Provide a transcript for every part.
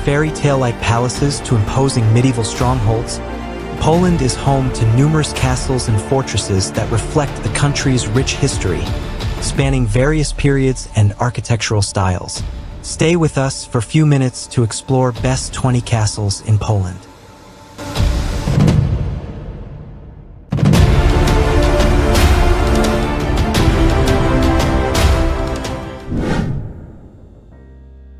fairy tale-like palaces to imposing medieval strongholds, Poland is home to numerous castles and fortresses that reflect the country's rich history, spanning various periods and architectural styles. Stay with us for a few minutes to explore best 20 castles in Poland.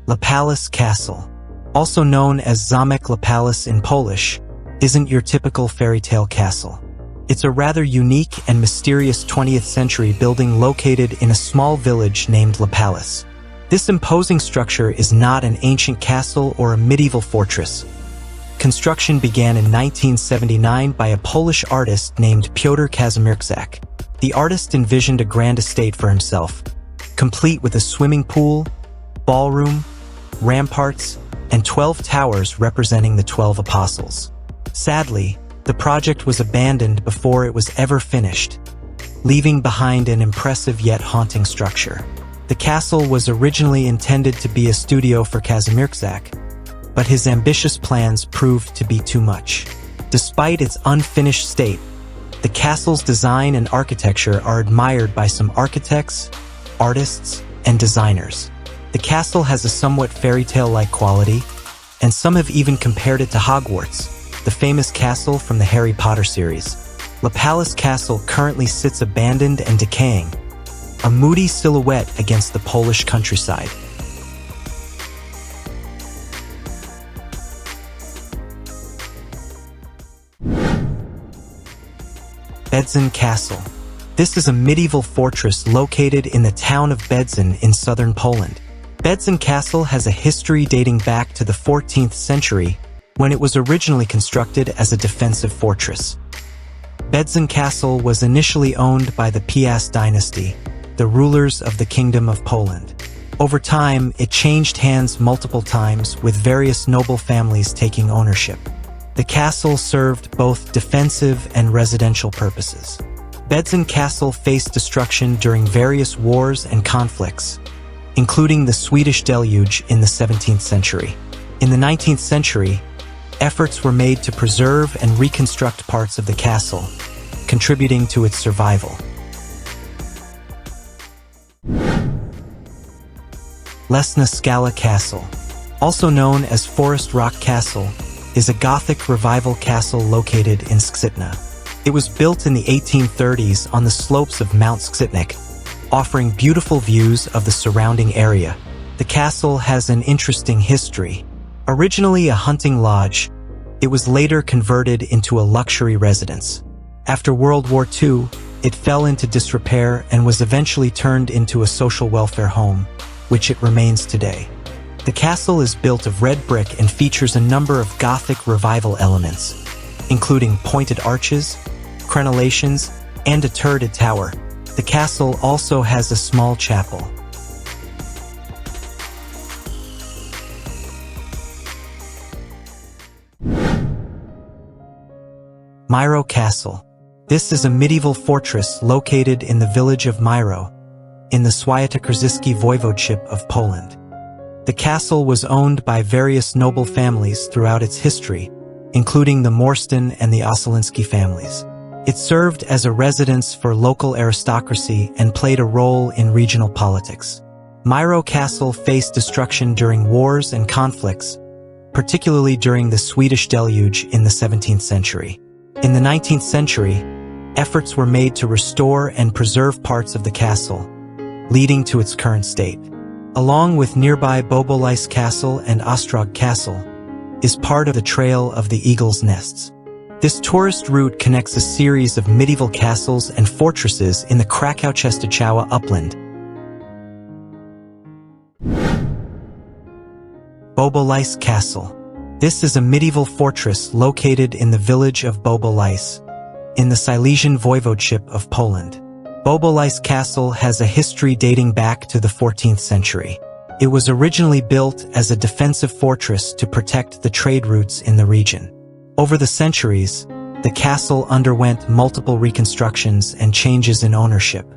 Łapalice Castle, also known as Zamek Lapalice in Polish, isn't your typical fairy tale castle. It's a rather unique and mysterious 20th century building located in a small village named Lapalice. This imposing structure is not an ancient castle or a medieval fortress. Construction began in 1979 by a Polish artist named Piotr Kazimierczak. The artist envisioned a grand estate for himself, complete with a swimming pool, ballroom, ramparts, and 12 towers representing the 12 apostles. Sadly, the project was abandoned before it was ever finished, leaving behind an impressive yet haunting structure. The castle was originally intended to be a studio for Kazimierczak, but his ambitious plans proved to be too much. Despite its unfinished state, the castle's design and architecture are admired by some architects, artists, and designers. The castle has a somewhat fairy tale-like quality, and some have even compared it to Hogwarts, the famous castle from the Harry Potter series. Łapalice Castle currently sits abandoned and decaying, a moody silhouette against the Polish countryside. Bedzin Castle. This is a medieval fortress located in the town of Bedzin in southern Poland. Bedzin Castle has a history dating back to the 14th century, when it was originally constructed as a defensive fortress. Bedzin Castle was initially owned by the Piast dynasty, the rulers of the Kingdom of Poland. Over time, it changed hands multiple times, with various noble families taking ownership. The castle served both defensive and residential purposes. Bedzin Castle faced destruction during various wars and conflicts, including the Swedish deluge in the 17th century. In the 19th century, efforts were made to preserve and reconstruct parts of the castle, contributing to its survival. Lesna Skala Castle, also known as Forest Rock Castle, is a Gothic revival castle located in Checiny. It was built in the 1830s on the slopes of Mount Checiny, offering beautiful views of the surrounding area. The castle has an interesting history. Originally a hunting lodge, it was later converted into a luxury residence. After World War II, it fell into disrepair and was eventually turned into a social welfare home, which it remains today. The castle is built of red brick and features a number of Gothic revival elements, including pointed arches, crenellations, and a turreted tower. The castle also has a small chapel. Mirow Castle. This is a medieval fortress located in the village of Mirow, in the Świętokrzyskie voivodeship of Poland. The castle was owned by various noble families throughout its history, including the Morstan and the Osoliński families. It served as a residence for local aristocracy and played a role in regional politics. Mirow Castle faced destruction during wars and conflicts, particularly during the Swedish deluge in the 17th century. In the 19th century, efforts were made to restore and preserve parts of the castle, leading to its current state. Along with nearby Bobolice Castle and Ostrog Castle, is part of the Trail of the Eagle's Nests. This tourist route connects a series of medieval castles and fortresses in the Kraków-Częstochowa upland. Bobolice Castle. This is a medieval fortress located in the village of Bobolice, in the Silesian voivodeship of Poland. Bobolice Castle has a history dating back to the 14th century. It was originally built as a defensive fortress to protect the trade routes in the region. Over the centuries, the castle underwent multiple reconstructions and changes in ownership.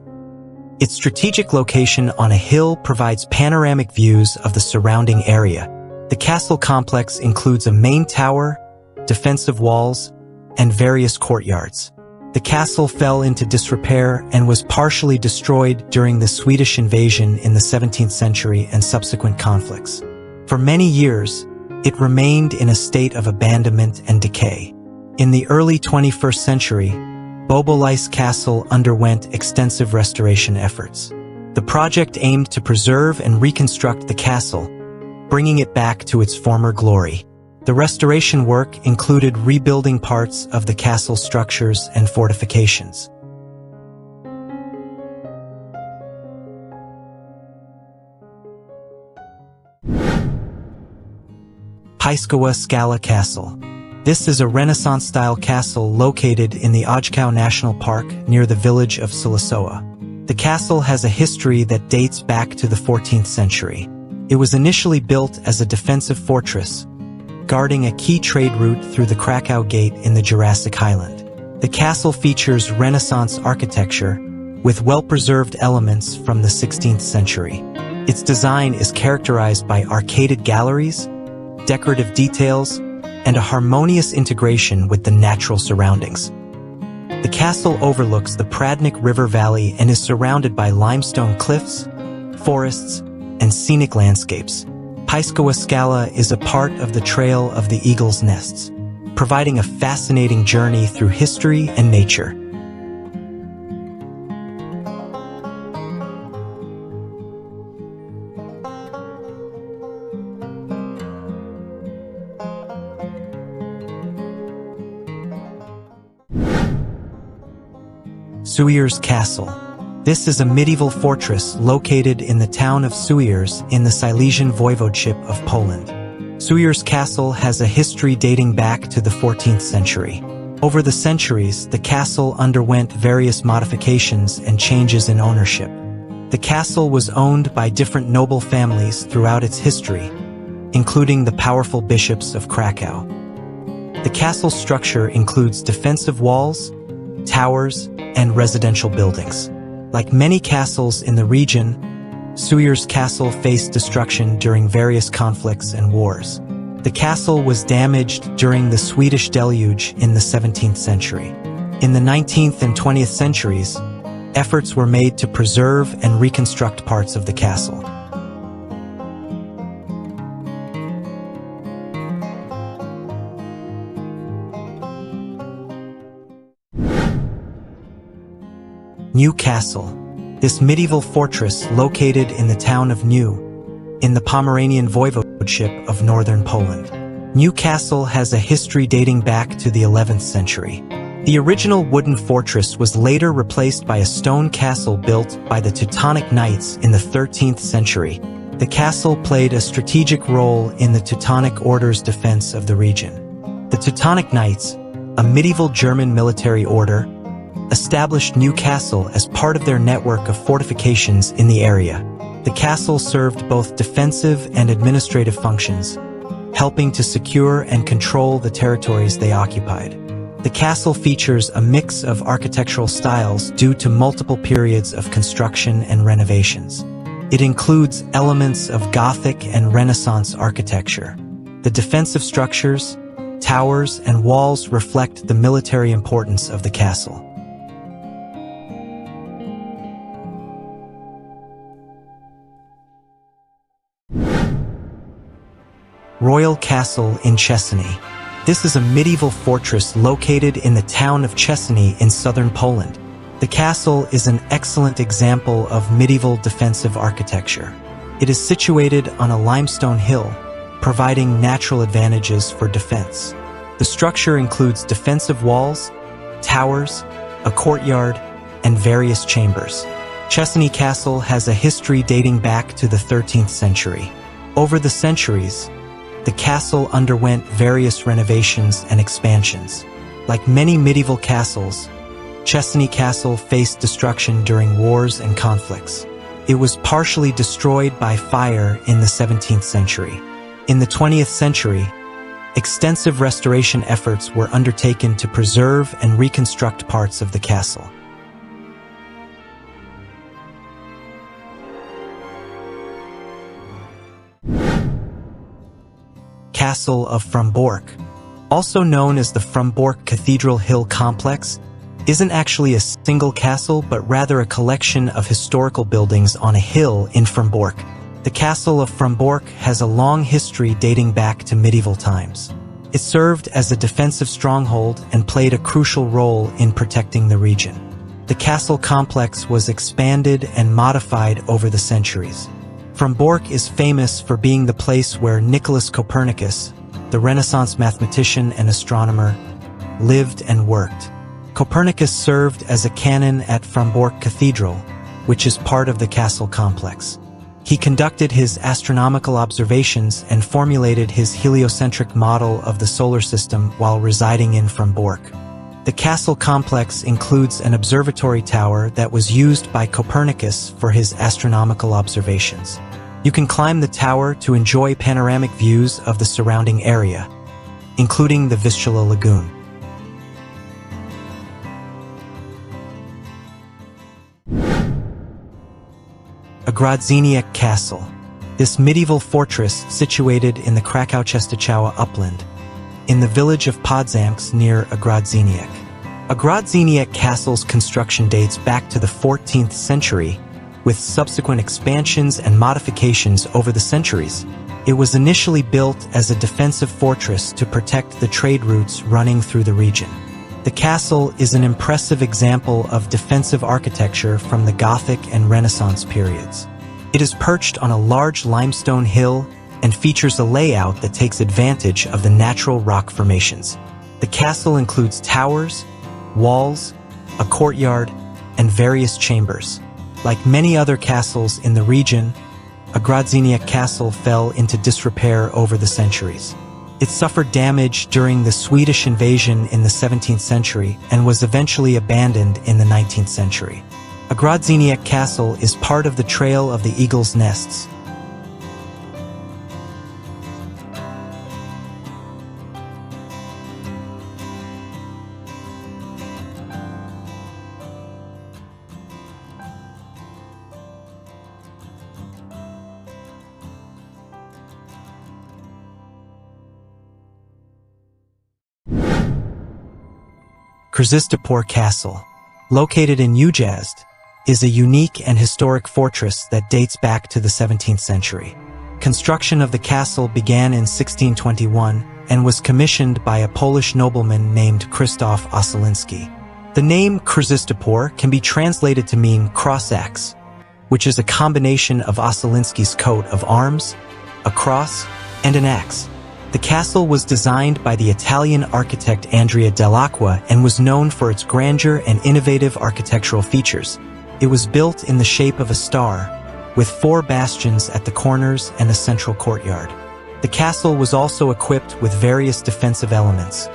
Its strategic location on a hill provides panoramic views of the surrounding area, The castle complex includes a main tower, defensive walls, and various courtyards. The castle fell into disrepair and was partially destroyed during the Swedish invasion in the 17th century and subsequent conflicts. For many years, it remained in a state of abandonment and decay. In the early 21st century, Bobolice Castle underwent extensive restoration efforts. The project aimed to preserve and reconstruct the castle, bringing it back to its former glory. The restoration work included rebuilding parts of the castle structures and fortifications. Pieskowa Skala Castle. This is a Renaissance-style castle located in the Ogrodzieniec National Park near the village of Siewierz. The castle has a history that dates back to the 14th century. It was initially built as a defensive fortress, guarding a key trade route through the Krakow Gate in the Jurassic Highland. The castle features Renaissance architecture, with well-preserved elements from the 16th century. Its design is characterized by arcaded galleries, decorative details, and a harmonious integration with the natural surroundings. The castle overlooks the Pradnik River Valley and is surrounded by limestone cliffs, forests, and scenic landscapes. Pieskowa Skała is a part of the Trail of the Eagle's Nests, providing a fascinating journey through history and nature. Siewierz Castle. This is a medieval fortress located in the town of Siewierz in the Silesian Voivodeship of Poland. Siewierz Castle has a history dating back to the 14th century. Over the centuries, the castle underwent various modifications and changes in ownership. The castle was owned by different noble families throughout its history, including the powerful bishops of Krakow. The castle structure includes defensive walls, towers, and residential buildings. Like many castles in the region, Siewierz Castle faced destruction during various conflicts and wars. The castle was damaged during the Swedish deluge in the 17th century. In the 19th and 20th centuries, efforts were made to preserve and reconstruct parts of the castle. Gniew Castle. This medieval fortress located in the town of Gniew, in the Pomeranian Voivodeship of northern Poland. Gniew Castle has a history dating back to the 11th century. The original wooden fortress was later replaced by a stone castle built by the Teutonic Knights in the 13th century. The castle played a strategic role in the Teutonic Order's defense of the region. The Teutonic Knights, a medieval German military order, established Gniew Castle as part of their network of fortifications in the area. The castle served both defensive and administrative functions, helping to secure and control the territories they occupied. The castle features a mix of architectural styles due to multiple periods of construction and renovations. It includes elements of Gothic and Renaissance architecture. The defensive structures, towers, and walls reflect the military importance of the castle. Royal Castle in Checiny. This is a medieval fortress located in the town of Checiny in southern Poland. The castle is an excellent example of medieval defensive architecture. It is situated on a limestone hill, providing natural advantages for defense. The structure includes defensive walls, towers, a courtyard, and various chambers. Checiny Castle has a history dating back to the 13th century. Over the centuries, the castle underwent various renovations and expansions. Like many medieval castles, Checiny Castle faced destruction during wars and conflicts. It was partially destroyed by fire in the 17th century. In the 20th century, extensive restoration efforts were undertaken to preserve and reconstruct parts of the castle. Castle of Frombork, also known as the Frombork Cathedral Hill Complex, isn't actually a single castle but rather a collection of historical buildings on a hill in Frombork. The Castle of Frombork has a long history dating back to medieval times. It served as a defensive stronghold and played a crucial role in protecting the region. The castle complex was expanded and modified over the centuries. Frombork is famous for being the place where Nicholas Copernicus, the Renaissance mathematician and astronomer, lived and worked. Copernicus served as a canon at Frombork Cathedral, which is part of the castle complex. He conducted his astronomical observations and formulated his heliocentric model of the solar system while residing in Frombork. The castle complex includes an observatory tower that was used by Copernicus for his astronomical observations. You can climb the tower to enjoy panoramic views of the surrounding area, including the Vistula Lagoon. Ogrodzieniec Castle. This medieval fortress situated in the Kraków-Częstochowa upland, in the village of Podzamks near Ogrodzieniec. Ogrodzieniec Castle's construction dates back to the 14th century, with subsequent expansions and modifications over the centuries. It was initially built as a defensive fortress to protect the trade routes running through the region. The castle is an impressive example of defensive architecture from the Gothic and Renaissance periods. It is perched on a large limestone hill and features a layout that takes advantage of the natural rock formations. The castle includes towers, walls, a courtyard, and various chambers. Like many other castles in the region, Ogrodzieniec Castle fell into disrepair over the centuries. It suffered damage during the Swedish invasion in the 17th century and was eventually abandoned in the 19th century. Ogrodzieniec Castle is part of the Trail of the Eagle's Nests. Krzyztopor Castle, located in Ujazd, is a unique and historic fortress that dates back to the 17th century. Construction of the castle began in 1621 and was commissioned by a Polish nobleman named Krzysztof Ossoliński. The name Krzyztopor can be translated to mean cross axe, which is a combination of Ossoliński's coat of arms, a cross, and an axe. The castle was designed by the Italian architect Andrea Dell'Acqua and was known for its grandeur and innovative architectural features. It was built in the shape of a star, with 4 bastions at the corners and a central courtyard. The castle was also equipped with various defensive elements,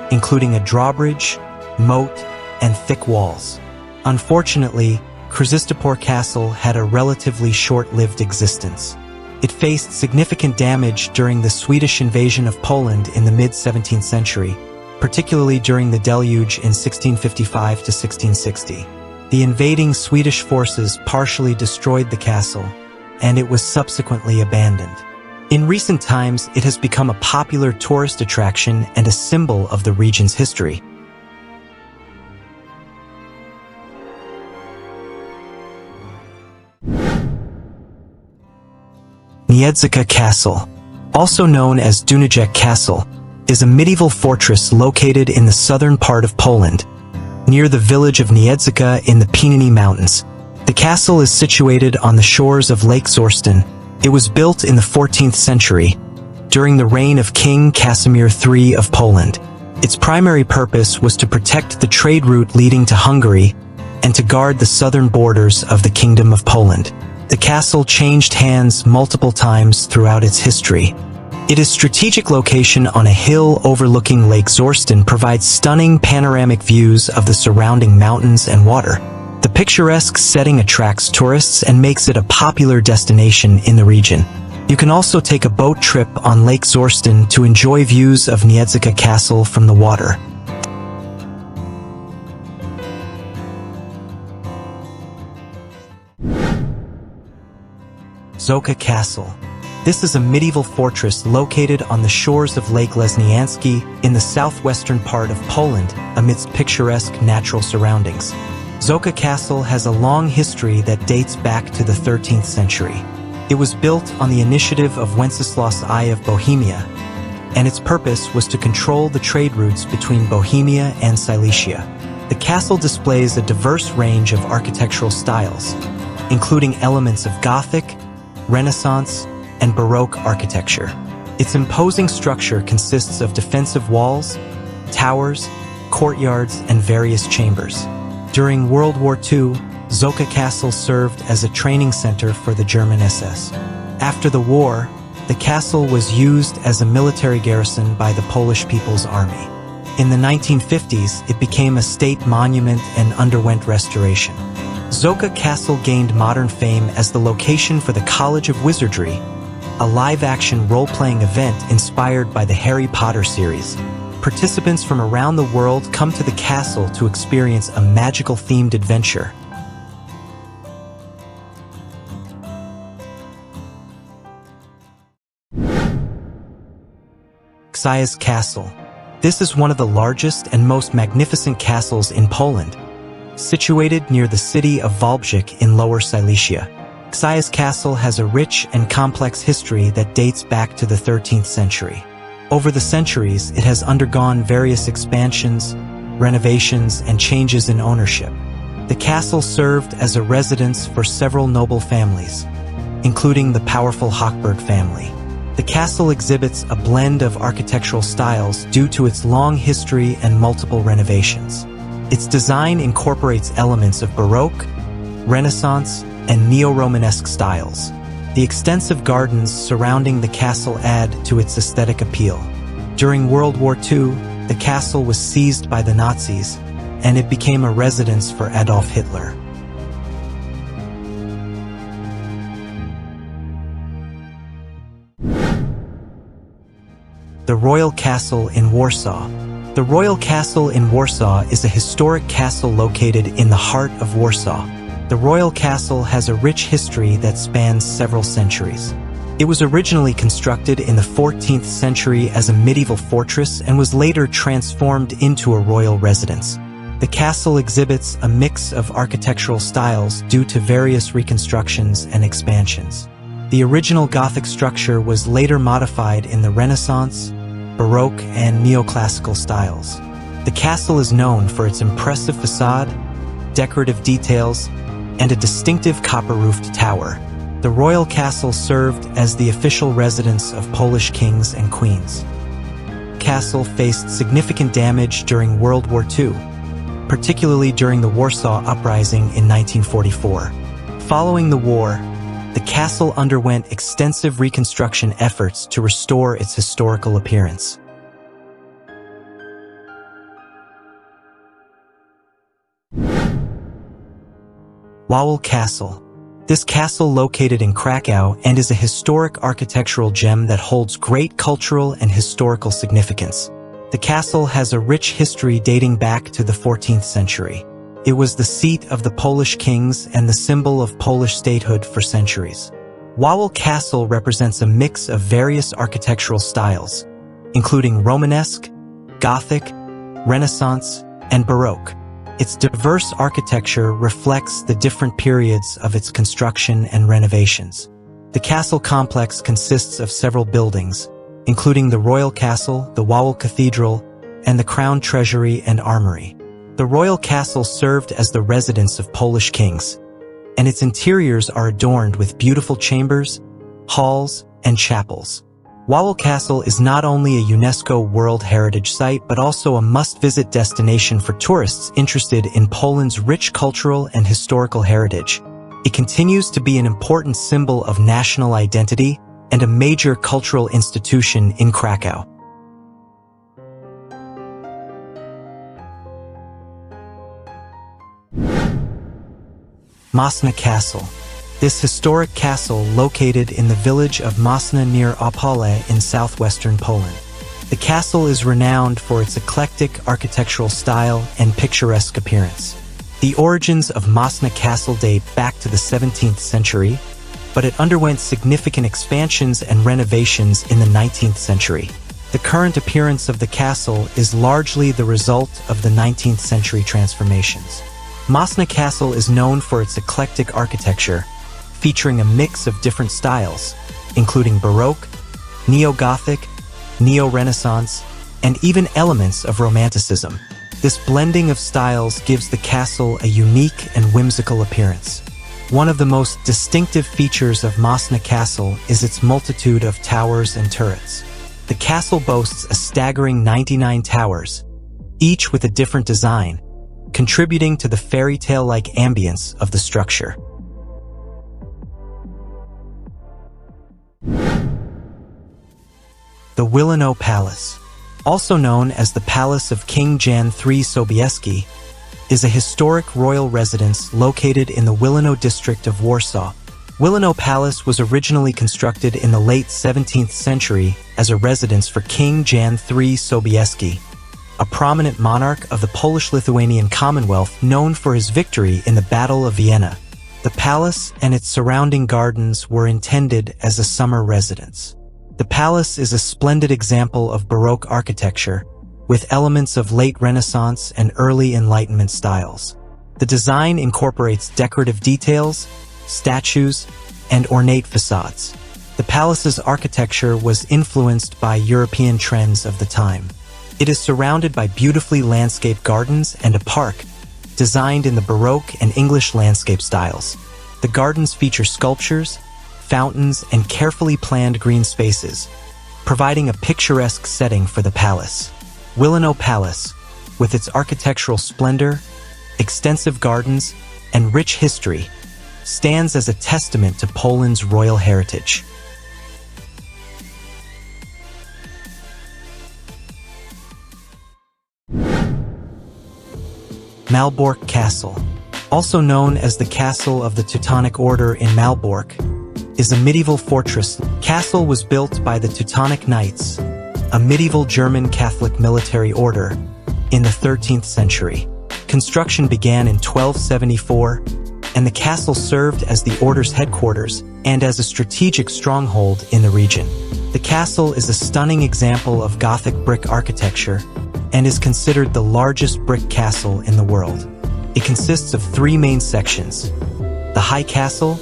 including a drawbridge, moat, and thick walls. Unfortunately, Krzyztopor Castle had a relatively short-lived existence. It faced significant damage during the Swedish invasion of Poland in the mid-17th century, particularly during the deluge in 1655 to 1660. The invading Swedish forces partially destroyed the castle, and it was subsequently abandoned. In recent times, it has become a popular tourist attraction and a symbol of the region's history. Niedzica Castle, also known as Dunajec Castle, is a medieval fortress located in the southern part of Poland, near the village of Niedzica in the Pieniny Mountains. The castle is situated on the shores of Lake Zorsten. It was built in the 14th century, during the reign of King Casimir III of Poland. Its primary purpose was to protect the trade route leading to Hungary and to guard the southern borders of the Kingdom of Poland. The castle changed hands multiple times throughout its history. Its strategic location on a hill overlooking Lake Zorsten provides stunning panoramic views of the surrounding mountains and water. The picturesque setting attracts tourists and makes it a popular destination in the region. You can also take a boat trip on Lake Zorsten to enjoy views of Niedzica Castle from the water. Czocha Castle. This is a medieval fortress located on the shores of Lake Lesniansky in the southwestern part of Poland, amidst picturesque natural surroundings. Czocha Castle has a long history that dates back to the 13th century. It was built on the initiative of Wenceslas I of Bohemia, and its purpose was to control the trade routes between Bohemia and Silesia. The castle displays a diverse range of architectural styles, including elements of Gothic, Renaissance, and Baroque architecture. Its imposing structure consists of defensive walls, towers, courtyards, and various chambers. During World War II, Czocha Castle served as a training center for the German SS. After the war, the castle was used as a military garrison by the Polish People's Army. In the 1950s, it became a state monument and underwent restoration. Czocha Castle gained modern fame as the location for the College of Wizardry, a live-action role-playing event inspired by the Harry Potter series. Participants from around the world come to the castle to experience a magical-themed adventure. Siewierz Castle. This is one of the largest and most magnificent castles in Poland, situated near the city of Wałbrzych in Lower Silesia. Siewierz Castle has a rich and complex history that dates back to the 13th century. Over the centuries, it has undergone various expansions, renovations, and changes in ownership. The castle served as a residence for several noble families, including the powerful Hochberg family. The castle exhibits a blend of architectural styles due to its long history and multiple renovations. Its design incorporates elements of Baroque, Renaissance, and Neo-Romanesque styles. The extensive gardens surrounding the castle add to its aesthetic appeal. During World War II, the castle was seized by the Nazis, and it became a residence for Adolf Hitler. The Royal Castle in Warsaw. The Royal Castle in Warsaw is a historic castle located in the heart of Warsaw. The Royal Castle has a rich history that spans several centuries. It was originally constructed in the 14th century as a medieval fortress and was later transformed into a royal residence. The castle exhibits a mix of architectural styles due to various reconstructions and expansions. The original Gothic structure was later modified in the Renaissance, Baroque, and Neoclassical styles. The castle is known for its impressive facade, decorative details, and a distinctive copper-roofed tower. The Royal Castle served as the official residence of Polish kings and queens. The castle faced significant damage during World War II, particularly during the Warsaw Uprising in 1944. Following the war, the castle underwent extensive reconstruction efforts to restore its historical appearance. Wawel Castle. This castle located in Krakow and is a historic architectural gem that holds great cultural and historical significance. The castle has a rich history dating back to the 14th century. It was the seat of the Polish kings and the symbol of Polish statehood for centuries. Wawel Castle represents a mix of various architectural styles, including Romanesque, Gothic, Renaissance, and Baroque. Its diverse architecture reflects the different periods of its construction and renovations. The castle complex consists of several buildings, including the Royal Castle, the Wawel Cathedral, and the Crown Treasury and Armory. The Royal Castle served as the residence of Polish kings, and its interiors are adorned with beautiful chambers, halls, and chapels. Wawel Castle is not only a UNESCO World Heritage Site but also a must-visit destination for tourists interested in Poland's rich cultural and historical heritage. It continues to be an important symbol of national identity and a major cultural institution in Krakow. Moszna Castle. This historic castle, located in the village of Moszna near Opole in southwestern Poland. The castle is renowned for its eclectic architectural style and picturesque appearance. The origins of Moszna Castle date back to the 17th century, but it underwent significant expansions and renovations in the 19th century. The current appearance of the castle is largely the result of the 19th century transformations. Moszna Castle is known for its eclectic architecture, featuring a mix of different styles, including Baroque, Neo-Gothic, Neo-Renaissance, and even elements of Romanticism. This blending of styles gives the castle a unique and whimsical appearance. One of the most distinctive features of Moszna Castle is its multitude of towers and turrets. The castle boasts a staggering 99 towers, each with a different design, contributing to the fairy tale-like ambience of the structure. The Wilanów Palace, also known as the Palace of King Jan III Sobieski, is a historic royal residence located in the Wilanów district of Warsaw. Wilanów Palace was originally constructed in the late 17th century as a residence for King Jan III Sobieski, a prominent monarch of the Polish-Lithuanian Commonwealth known for his victory in the Battle of Vienna. The palace and its surrounding gardens were intended as a summer residence. The palace is a splendid example of Baroque architecture, with elements of late Renaissance and early Enlightenment styles. The design incorporates decorative details, statues, and ornate facades. The palace's architecture was influenced by European trends of the time. It is surrounded by beautifully landscaped gardens and a park, designed in the Baroque and English landscape styles. The gardens feature sculptures, fountains, and carefully planned green spaces, providing a picturesque setting for the palace. Wilanów Palace, with its architectural splendor, extensive gardens, and rich history, stands as a testament to Poland's royal heritage. Malbork Castle, also known as the Castle of the Teutonic Order in Malbork, is a medieval fortress. Castle was built by the Teutonic Knights, a medieval German Catholic military order, in the 13th century. Construction began in 1274, and the castle served as the order's headquarters and as a strategic stronghold in the region. The castle is a stunning example of Gothic brick architecture and is considered the largest brick castle in the world. It consists of three main sections: the High Castle,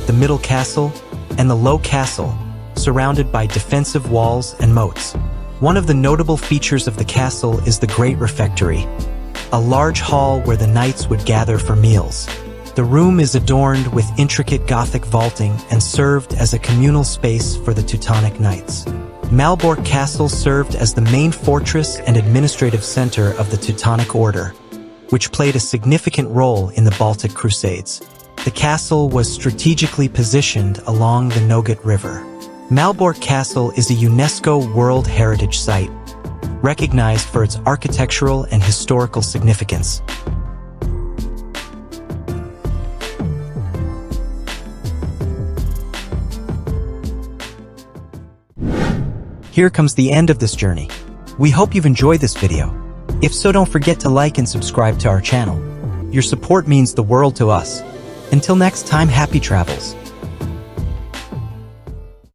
the Middle Castle, and the Low Castle, surrounded by defensive walls and moats. One of the notable features of the castle is the Great Refectory, a large hall where the knights would gather for meals. The room is adorned with intricate Gothic vaulting and served as a communal space for the Teutonic Knights. Malbork Castle served as the main fortress and administrative center of the Teutonic Order, which played a significant role in the Baltic Crusades. The castle was strategically positioned along the Nogat River. Malbork Castle is a UNESCO World Heritage Site, recognized for its architectural and historical significance. Here comes the end of this journey. We hope you've enjoyed this video. If so, don't forget to like and subscribe to our channel. Your support means the world to us. Until next time, happy travels.